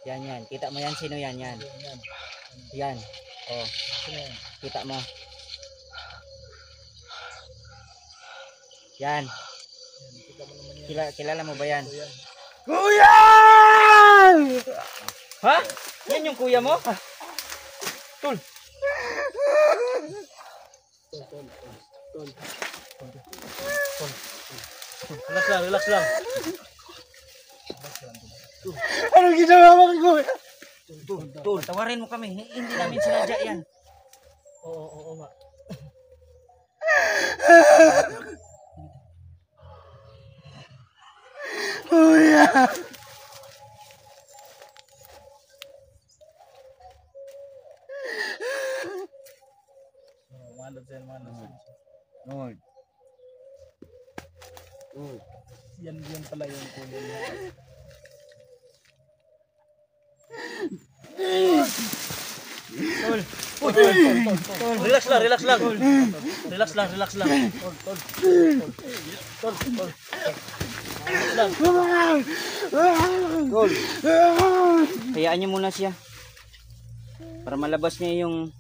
Yan, yan. Kita mo yan? Sino yan? Yan. Yan. Oh. Kita mo. Yan. Kilala mo ba yan? Kuya! Ha? Yan yung kuya mo? Tol. Relax lang, relax lang. Anong ginawa mo kay kuya? Tol, tawarin mo kami. Hindi namin sinadya yan. Oo nga. Kuya! Manod yan, manod. Lord. Yan pala yung kuya niya. Tol. Relax lang, relax lang. Relax lang, relax lang. Tol. Tol. Hayaan niyo muna siya. Para malabas niya yung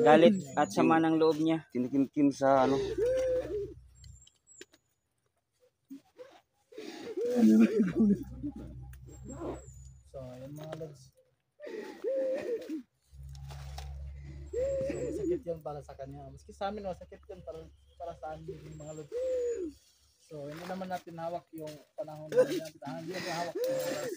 galit at sama ng loob niya. Kinikimkim sa ano. So, yan mga lods. So, masakit yan para sa kanya. Maski sa amin, masakit yan para sa amin yung mga lods. So, hindi naman natin hawak yung panahon na natin. Hindi natin hawak yung oras.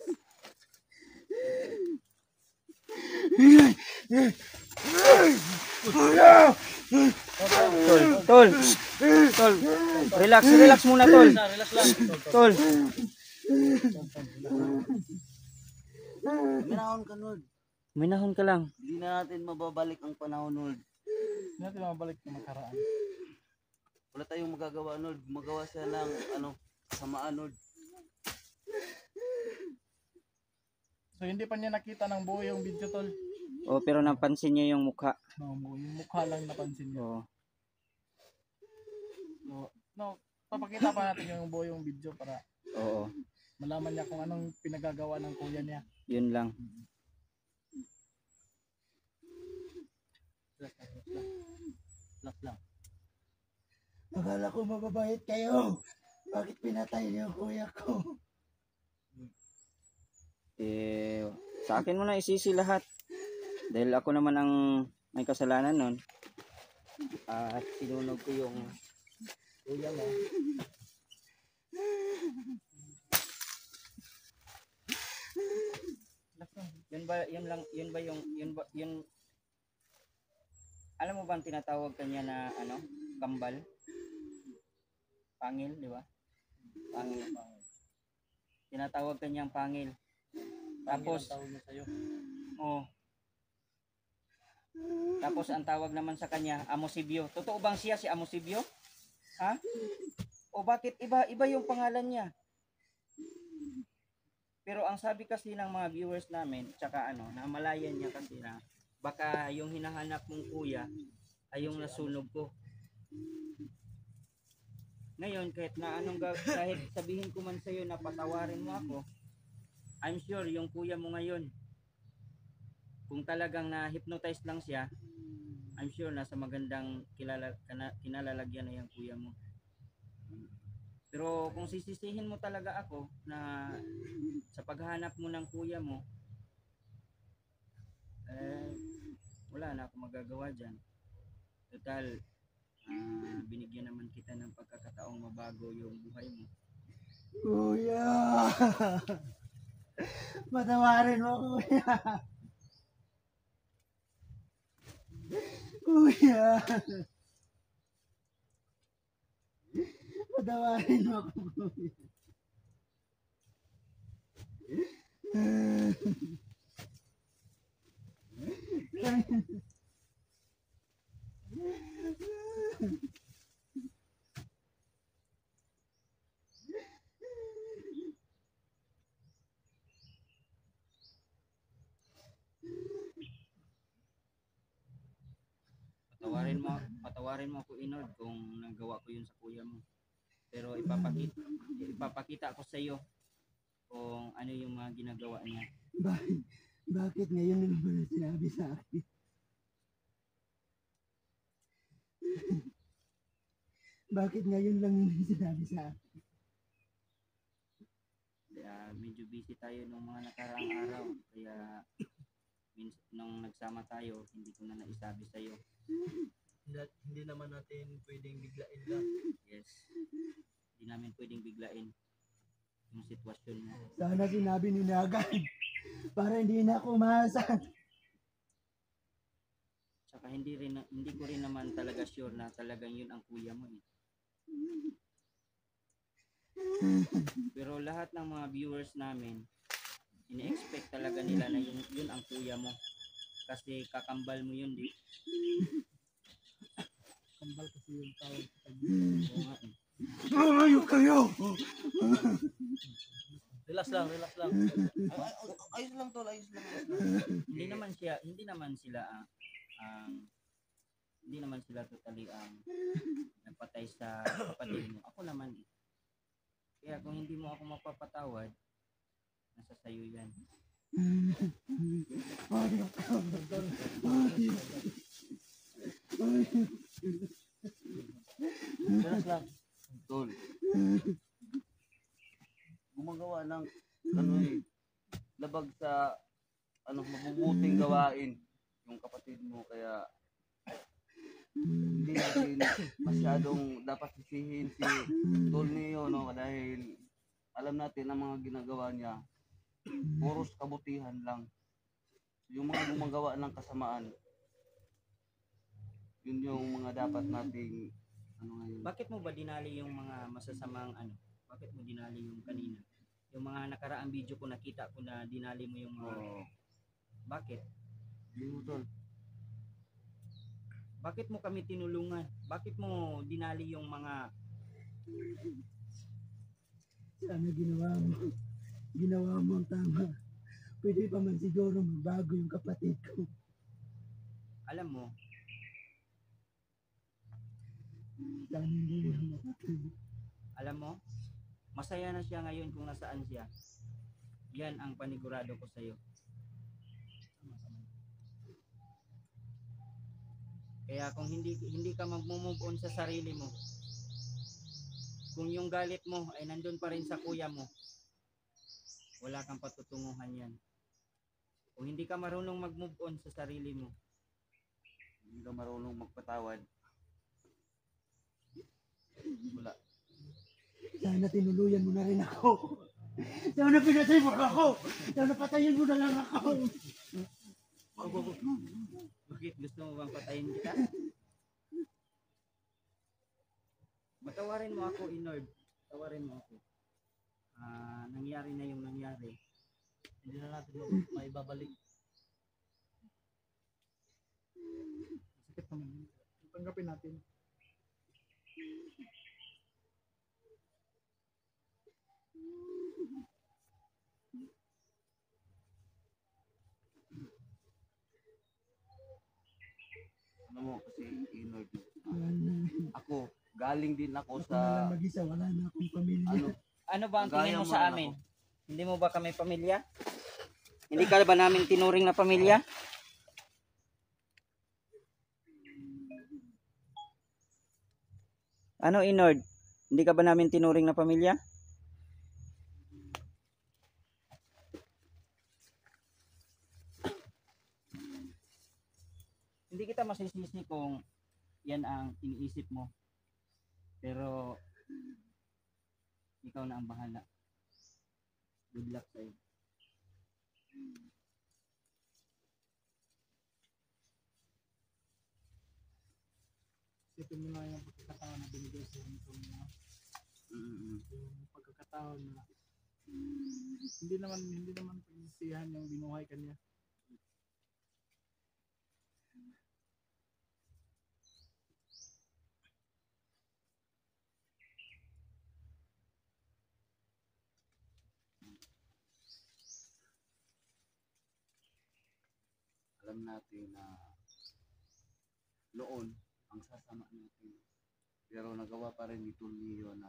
Tol. Relax muna, tol. Relax lang. Tol. Minahon ka, Lord. Minahon ka lang. Hindi na natin mababalik ang panahon, Lord. Hindi natin mabalik yung makaraan. Wala tayong magagawa, Lord. Magawa siya ng kasamaan, Lord. So, hindi pa niya nakita ng buo yung video, tol. Oh, pero napansin niya yung mukha. No, yung mukha lang napansin niyo. Oo. No, papakita pa natin yung buo yung video para Oo. malaman niya kung anong pinagagawa ng kuya niya. Yun lang. Relax lang. Akala ko mababait kayo. Bakit pinatay niyo kuya ko? Sa akin mo na isisi lahat. Dahil ako naman ang may kasalanan nun. At sinunog ko yung kuya mo. Yun alam mo ba ang tinatawag kanya na kambal? Pangil, di ba? Pangil. Tinatawag kanyang pangil. Tapos Tawag niya sa'yo. oh. Tapos ang tawag naman sa kanya, Amosibyo. Totoo bang siya si Amosibyo? Ha? O bakit iba yung pangalan niya? Pero ang sabi kasi ng mga viewers namin, tsaka namalayan niya kasi na baka yung hinahanap mong kuya ay yung nasunog ko. Ngayon, kahit sabihin ko man sa'yo na patawarin mo ako, I'm sure yung kuya mo ngayon, kung talagang na-hypnotize lang siya, I'm sure nasa magandang kinalalagyan na yung kuya mo. Pero kung sisisihin mo talaga ako na sa paghahanap mo ng kuya mo, wala na akong magagawa dyan. Total, binigyan naman kita ng pagkakataong mabago yung buhay mo. Kuya! Patawarin mo, kuya! Kuya! Patawarin mo ako, kuya! Patawarin mo ako, Inord, kung nagawa ko yun sa kuya mo. Pero ipapakita ko sa iyo kung ano yung mga ginagawa niya. Bakit ngayon lang mo na sinabi sa akin? Bakit ngayon lang mo sinabi sa akin? Kaya medyo busy tayo nung mga nakaraang araw. Kaya nung nagsama tayo, hindi ko na naisabi sa'yo. Hindi naman natin pwedeng biglain lang. Yes. Hindi namin pwedeng biglain yung sitwasyon mo. Sana sinabi ni Nagan para hindi na ako umasa. Tsaka hindi ko rin naman talaga sure na talagang yun ang kuya mo eh. Pero lahat ng mga viewers namin, ini-expect talaga nila na yun ang kuya mo. Kasi kakambal mo yun, di? Kambal kasi yung tawag sa kanya. Oo nga eh. Ayok kayo! Relax lang, relax lang. Ayos lang tol, ayos lang. Hindi naman sila totally nagpatay sa kapatid mo. Ako naman eh. Kaya kung hindi mo ako mapapatawad, nasa sayo yan. Ayok ka! Relax lang. Tol. Gumagawa ng labag sa mabubuting gawain yung kapatid mo, kaya hindi natin masyadong dapat sisihin si Tol Neo, no, dahil alam natin ang mga ginagawa niya puros kabutihan lang. Yung mga gumagawa ng kasamaan, yun yung mga dapat nating ngayon. Bakit mo ba dinali yung mga masasamang Bakit mo dinali yung kanina? Yung mga nakaraang video ko, nakita ko na dinali mo yung mga... Bakit? Hindi mo, Tol. Bakit mo kami tinulungan? Bakit mo dinali yung mga... Sana ginawa mo ang tama. Pwede pa man siguro magbago yung kapatid ko. Alam mo, Sana hindi na alam mo, masaya na siya ngayon kung nasaan siya. Yan ang panigurado ko sa'yo. Kaya kung hindi ka mag-move on sa sarili mo, kung yung galit mo ay nandun pa rin sa kuya mo, wala kang patutunguhan yan. Kung hindi ka marunong mag-move on sa sarili mo, Hindi ka marunong magpatawad, wala. Sana tinuluyan mo na rin ako. Sana pinatay mo ako. Sana patayin mo na lang ako. bakit gusto mo bang patayin kita? Patawarin mo ako, Inord. Patawarin mo ako. Nangyari na yung nangyari. Hindi na natin maibabalik. Sakit naman. Tanggapin natin. Ano mo, kasi Inord, Wala na. ako, galing din ako Ako na lang sa, mag-isa. Wala na akong pamilya. Ano ba ang Gaya tingin mo mo sa rin amin? Hindi mo ba kami pamilya? Hindi ka ba namin tinuring na pamilya? Ano, Inord? Hindi ka ba namin tinuring na pamilya? Hindi kita masisisi kung yan ang iniisip mo. Pero ikaw na ang bahala. Good luck sa'yo. Isipin mo na yung pagkakataon na binigay sa inyo niya. Yung pagkakataon na hindi naman pagsisihan yung binuhay kanya. alam natin na noon ang sasama natin, pero nagawa pa rin ni Tulio na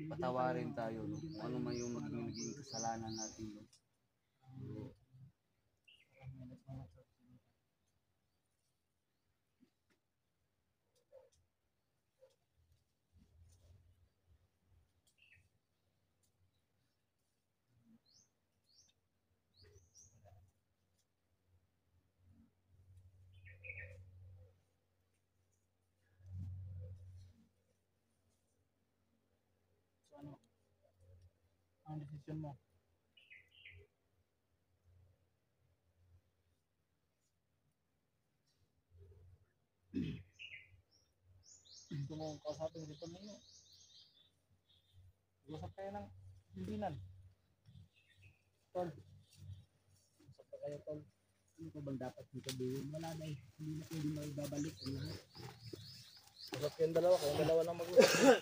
patawarin tayo, no? Kung ano man yung naging kasalanan natin, no? So ano? Ang desisyon mo? Gusto mo kausapin dito mo yun. Usap kayo ng himpinan. Tol. Usap pa kayo, tol. Ano pa bang dapat nito gawin? Wala na eh. Hindi na pwede maibabalik ang lahat. Usap kayong dalawa, kayong dalawa lang mag-usap.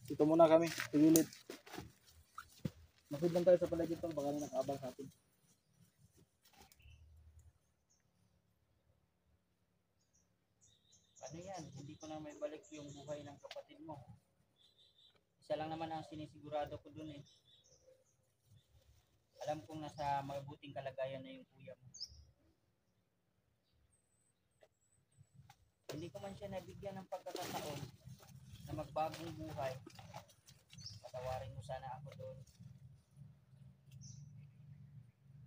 Dito muna kami, tigilid. Masid lang tayo sa paligid, tol. Baka may nakaabang sa atin. Ano yan? Hindi ko na may balik yung buhay ng kapatid mo. Isa lang naman ang sinisigurado ko dun eh. Alam kong nasa mabuting kalagayan na yung kuya mo. Hindi ko man siya nabigyan ng pagkakataon na magbagong buhay. Patawarin mo sana ako doon.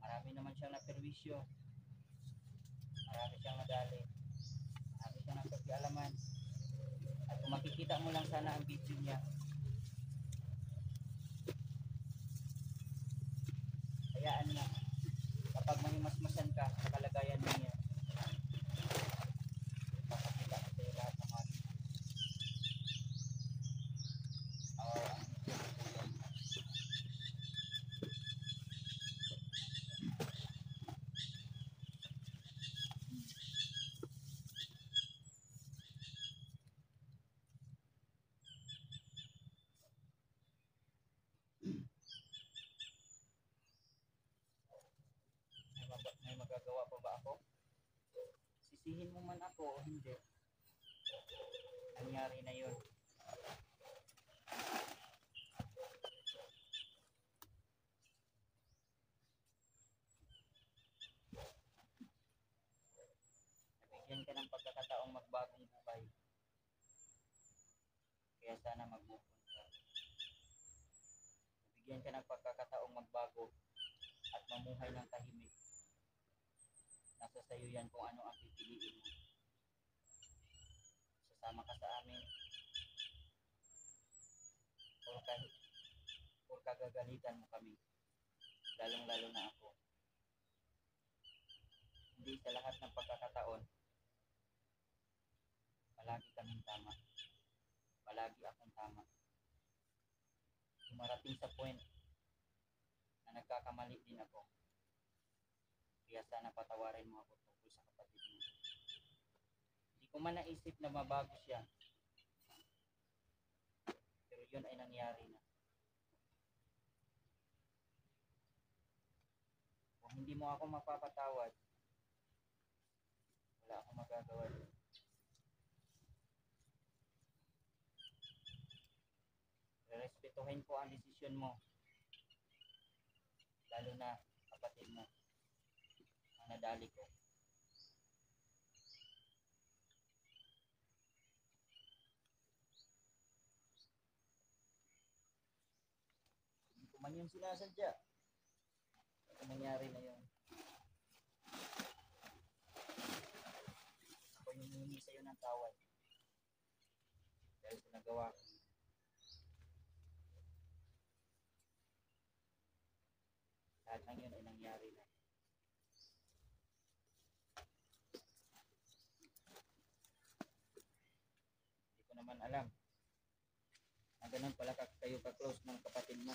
Marami naman siyang naperwisyo. Marami siyang nadali. Marami siyang napagkialaman. At kung makikita mo lang sana ang video niya, hayaan na kapag mahimasmasan ka sa kalagayan niya, papakita ko sa'yo lahat ng mga ang video ng kuya mo. May magagawa pa ba ako? Sisihin mo man ako o hindi, nangyari na yun. Nabigyan ka ng pagkakataong magbagong buhay. Kaya sana mag-move on ka. Nabigyan ka ng pagkakataong magbago at mamuhay ng tahimik. Nasa sayo yan kung ano ang pipiliin mo. Sasama ka sa amin o kagagalitan mo kami, lalong lalo na ako. Hindi sa lahat ng pagkakataon palagi kaming tama, palagi akong tama. Dumarating sa point na nagkakamali din ako. Kaya sana patawarin mo ako tungkol sa kapatid mo. Hindi ko man naisip na mabago siya. Pero yun ay nangyari na. Kung hindi mo ako mapapatawad, wala akong magagawa. Respetuhin ko ang desisyon mo. Lalo na kapatid mo ang nadali ko. Hindi ko man yung sinasadya. Ang nangyari na yun. Ako yung humingi sa'yo ng tawad. Dahil sa nagawa ko. Lahat ng yun ay nangyari na. Hindi ko naman alam na ganun pala kayo ka-close ng kapatid mo.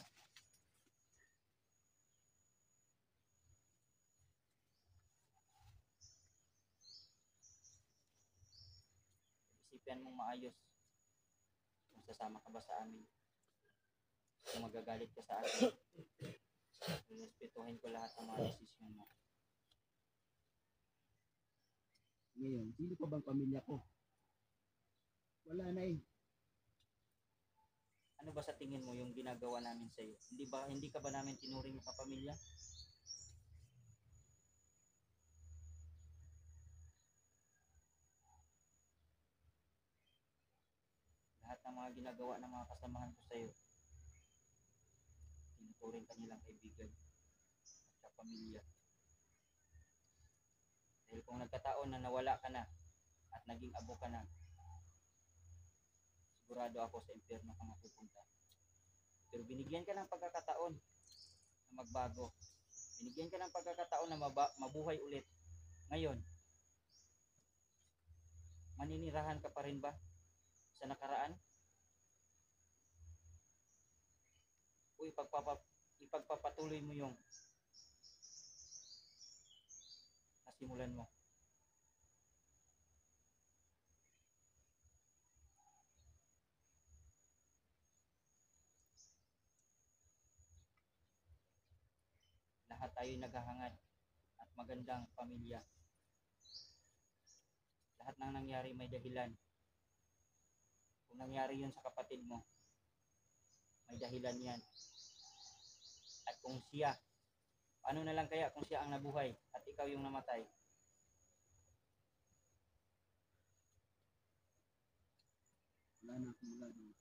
Isipan mong maayos kung sasama ka ba sa amin. Kung magagalit ka sa akin, respetuhin ko lahat ng mga desisyon mo. Ngayon, sino pa bang pamilya ko? Wala na eh. Ano ba sa tingin mo yung ginagawa namin sa iyo? Hindi ka ba namin tinuring na kapamilya? Lahat ng mga ginagawa ng mga kasamahan ko sa iyo, tinuturing ka nilang kaibigan at kapamilya. Dahil kung nagkataon na nawala ka na at naging abo ka na, sigurado ako sa impyerno ka mapupunta. Pero binigyan ka ng pagkakataon na magbago. Binigyan ka ng pagkakataon na mabuhay ulit. Ngayon, maninirahan ka pa rin ba sa nakaraan? O ipagpapatuloy mo yung nasimulan mo? Lahat tayo naghahangad at magandang pamilya. Lahat ng nangyari may dahilan. Kung nangyari yun sa kapatid mo, may dahilan yan. At kung siya, paano na lang kaya kung siya ang nabuhay at ikaw yung namatay? Wala na akong magagawa.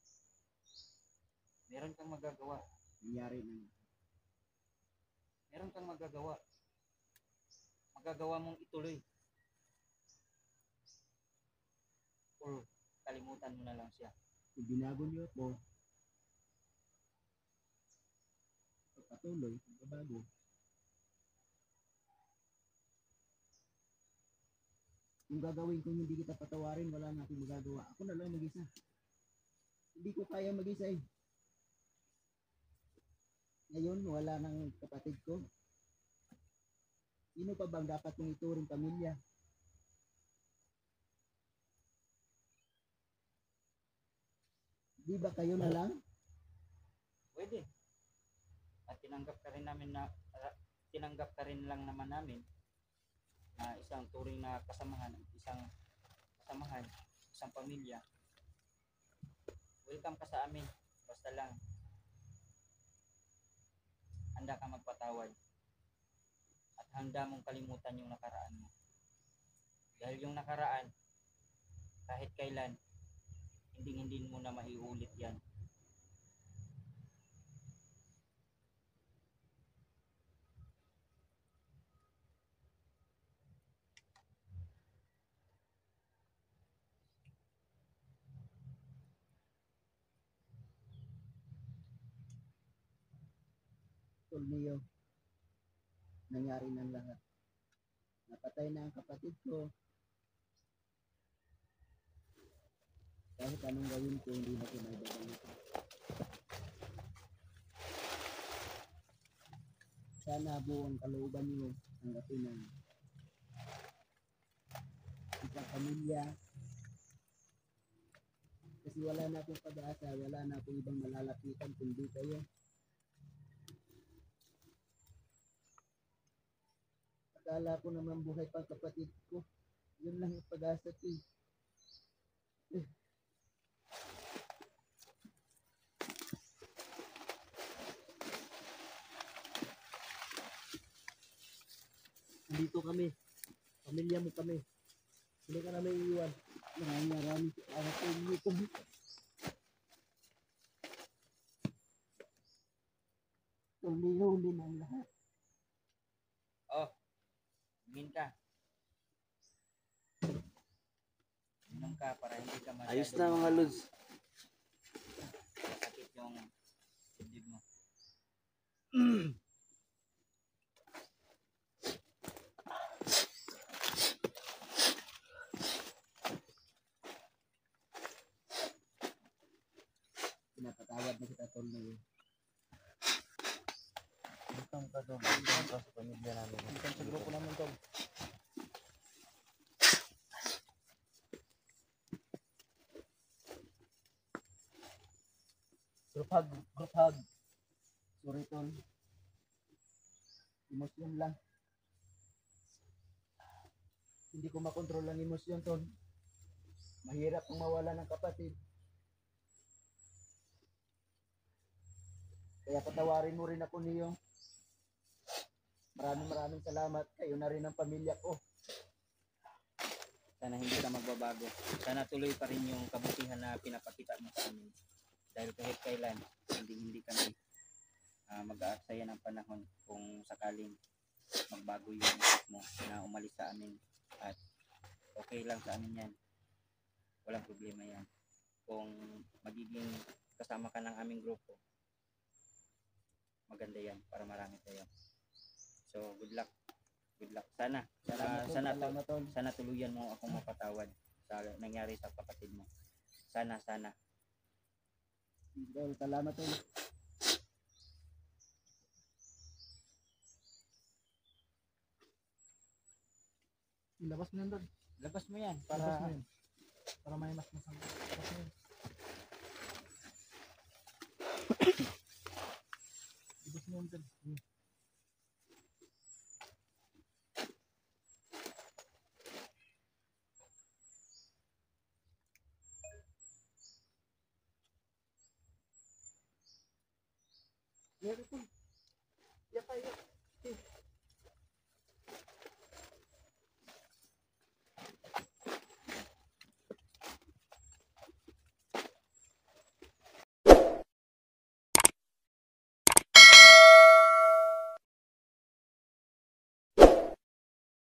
Meron kang magagawa. Nangyari na yun. Meron kang magagawa. Magagawa mong ituloy. O kalimutan mo na lang siya. Kung binago niyo ako, patuloy, magbabago. Kung gagawin kong hindi kita patawarin, wala na akong magagawa. Ako na lang mag-isa. Hindi ko kaya mag-isa eh. Ngayon, wala nang kapatid ko. Sino pa bang dapat kong ituring pamilya? Di ba kayo na lang? Pwede. At tinanggap ka rin lang naman namin na isang turing na kasamahan, isang pamilya. Welcome ka sa amin. Basta lang handa ka magpatawad at handa mong kalimutan yung nakaraan mo. Dahil yung nakaraan, kahit kailan, hindi mo na maiulit yan. Tulniyo, nangyari ng lahat. Napatay na ang kapatid ko. Kahit anong gawin ko, hindi na ko maibabalik. Sana buong kalooban niyo tanggapin ng isang pamilya. Kasi wala na akong pag-asa, wala na akong ibang malalapitan kundi kayo. Akala ko naman buhay pang kapatid ko. Yun lang yung pag-asa ko. Dito kami. Pamilya mo kami. Hindi ka namin iiwan. Maraming salamat sa inyo kami. Huli na ang lahat. Oh, imin ka. Inom ka para hindi ka masyado. Ayos na mga lods. Sakit yung dibdib mo. Pinapatawad na kita tol na yun. Welcome ka doon. Welcome ka sa pamilya namin. Welcome sa grupo namin, Tom. Group hug. Sorry tol. Emosyon lang. Hindi ko makontrol ang emosyon tol. Mahirap kung mawala ng kapatid. Kaya patawarin mo rin ako niyo. Maraming salamat. Kayo na rin ang pamilya ko. Sana hindi ka magbabago. Sana tuloy pa rin yung kabutihan na pinapakita mo sa amin. Dahil kahit kailan, hindi kami mag-aaksaya ng panahon kung sakaling magbago yung isip mo na umalis sa amin. At okay lang sa amin yan. Walang problema yan. Kung magiging kasama ka ng aming grupo, maganda yan para marami tayo. So, good luck. Good luck. Sana tuluyan mo akong mapatawad sa nangyari sa kapatid mo. Sana. Tol, salamat tol. Ilabas mo yan doon. Labas mo yan Para, para para may mas masama. Labas mo yan. Labas mo yan doon. Meron po. Yan tayo.